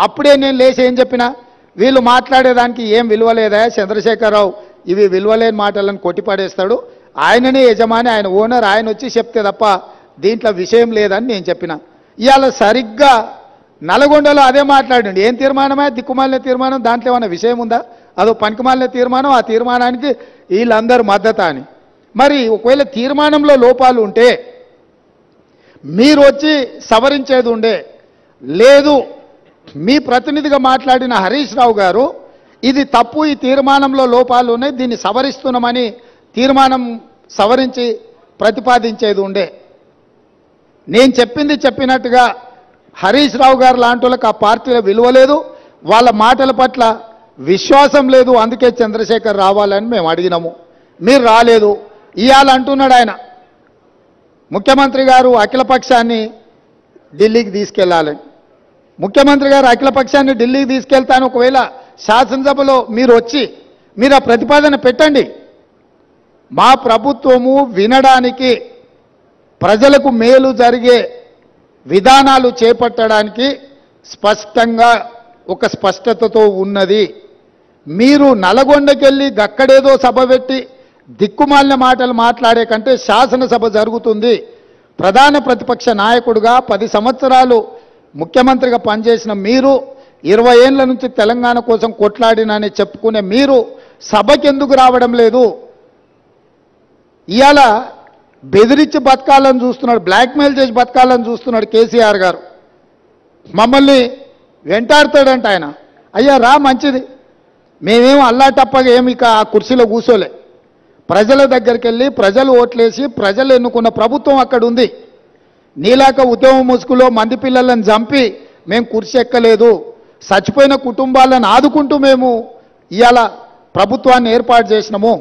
అప్పుడే నేను లేచి ఏం చెప్పినా, వీళ్ళు మాట్లాడేదానికి ఏం విలువలేదా చంద్రశేఖరరావు, ఇవి విలువలేని మాటలను కొట్టిపడేస్తాడు, ఆయననే యజమాని, ఆయన ఓనర్, ఆయన వచ్చి చెప్తే తప్ప దీంట్లో విషయం లేదని నేను చెప్పిన. ఇవాళ సరిగ్గా నల్గొండలో అదే మాట్లాడండి. ఏం తీర్మానమే, దిక్కుమాలిన తీర్మానం, దాంట్లో ఏమైనా విషయం ఉందా? అదో పనికిమాలిన తీర్మానం, ఆ తీర్మానానికి వీళ్ళందరూ మద్దతు అని. మరి ఒకవేళ తీర్మానంలో లోపాలు ఉంటే మీరు వచ్చి సవరించేది ఉండే, లేదు మీ ప్రతినిధిగా మాట్లాడిన హరీష్ రావు గారు ఇది తప్పు, ఈ తీర్మానంలో లోపాలు ఉన్నాయి, దీన్ని సవరిస్తున్నామని తీర్మానం సవరించి ప్రతిపాదించేది ఉండే. నేను చెప్పింది చెప్పినట్టుగా హరీష్ రావు గారు లాంటి వాళ్ళకి ఆ పార్టీలో విలువ లేదు, వాళ్ళ మాటల పట్ల విశ్వాసం లేదు, అందుకే చంద్రశేఖర్ రావాలని మేము అడిగినాము, మీరు రాలేదు. ఇవాళ అంటున్నాడు ఆయన, ముఖ్యమంత్రి గారు అఖిలపక్షాన్ని ఢిల్లీకి తీసుకెళ్లాలని. ముఖ్యమంత్రి గారు అఖిలపక్షాన్ని ఢిల్లీకి తీసుకెళ్తాను, ఒకవేళ శాసనసభలో మీరు వచ్చి మీరు ఆ ప్రతిపాదన పెట్టండి. మా ప్రభుత్వము వినడానికి, ప్రజలకు మేలు జరిగే విధానాలు చేపట్టడానికి స్పష్టంగా ఒక స్పష్టతతో ఉన్నది. మీరు నల్గొండకెళ్ళి గక్కడేదో సభ పెట్టి దిక్కుమాలిన మాటలు మాట్లాడే కంటే శాసనసభ జరుగుతుంది. ప్రధాన ప్రతిపక్ష నాయకుడిగా 10 సంవత్సరాలు ముఖ్యమంత్రిగా పనిచేసిన మీరు, 20 ఏళ్ల నుంచి తెలంగాణ కోసం కొట్లాడినని చెప్పుకునే మీరు సభకి ఎందుకు రావడం లేదు? ఇవాళ బెదిరించి బతకాలని చూస్తున్నాడు, బ్లాక్మెయిల్ చేసి బతకాలని చూస్తున్నాడు కేసీఆర్ గారు. మమ్మల్ని వెంటాడుతాడంట ఆయన. అయ్యా రా, మంచిది, మేమేం అల్లాటప్పగా ఏమి ఇక ఆ కుర్చీలో కూర్చోలే. ప్రజల దగ్గరికి వెళ్ళి ప్రజలు ఓట్లేసి ప్రజలు ఎన్నుకున్న ప్రభుత్వం అక్కడ ఉంది. నీలాక ఉద్యమ ముసుగులో మంది పిల్లలను చంపి మేము కుర్చీ ఎక్కలేదు. చచ్చిపోయిన కుటుంబాలను ఆదుకుంటూ మేము ఇవాళ ప్రభుత్వాన్ని ఏర్పాటు చేసినాము.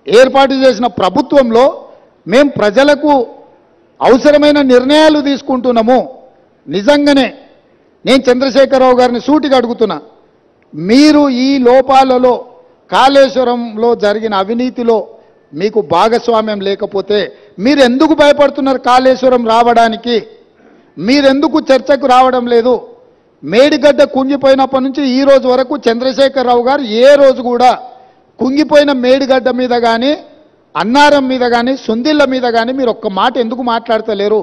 ఏర్పాటు చేసిన ప్రభుత్వంలో మేము ప్రజలకు అవసరమైన నిర్ణయాలు తీసుకుంటున్నాము. నిజంగానే నేను చంద్రశేఖరరావు గారిని సూటిగా అడుగుతున్నా, మీరు ఈ లోపాలలో కాళేశ్వరంలో జరిగిన అవినీతిలో మీకు భాగస్వామ్యం లేకపోతే మీరు ఎందుకు భయపడుతున్నారు కాళేశ్వరం రావడానికి? మీరెందుకు చర్చకు రావడం లేదు? మేడిగడ్డ కుంగిపోయినప్పటి నుంచి ఈ రోజు వరకు చంద్రశేఖరరావు గారు ఏ రోజు కూడా కుంగిపోయిన మేడిగడ్డ మీద కానీ, అన్నారం మీద కానీ, సుందిళ్ళ మీద కానీ మీరు ఒక్క మాట ఎందుకు మాట్లాడతలేరు?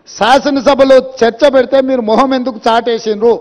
శాసనసభలో చర్చ పెడితే మీరు మొహం ఎందుకు చాటేసిండ్రు?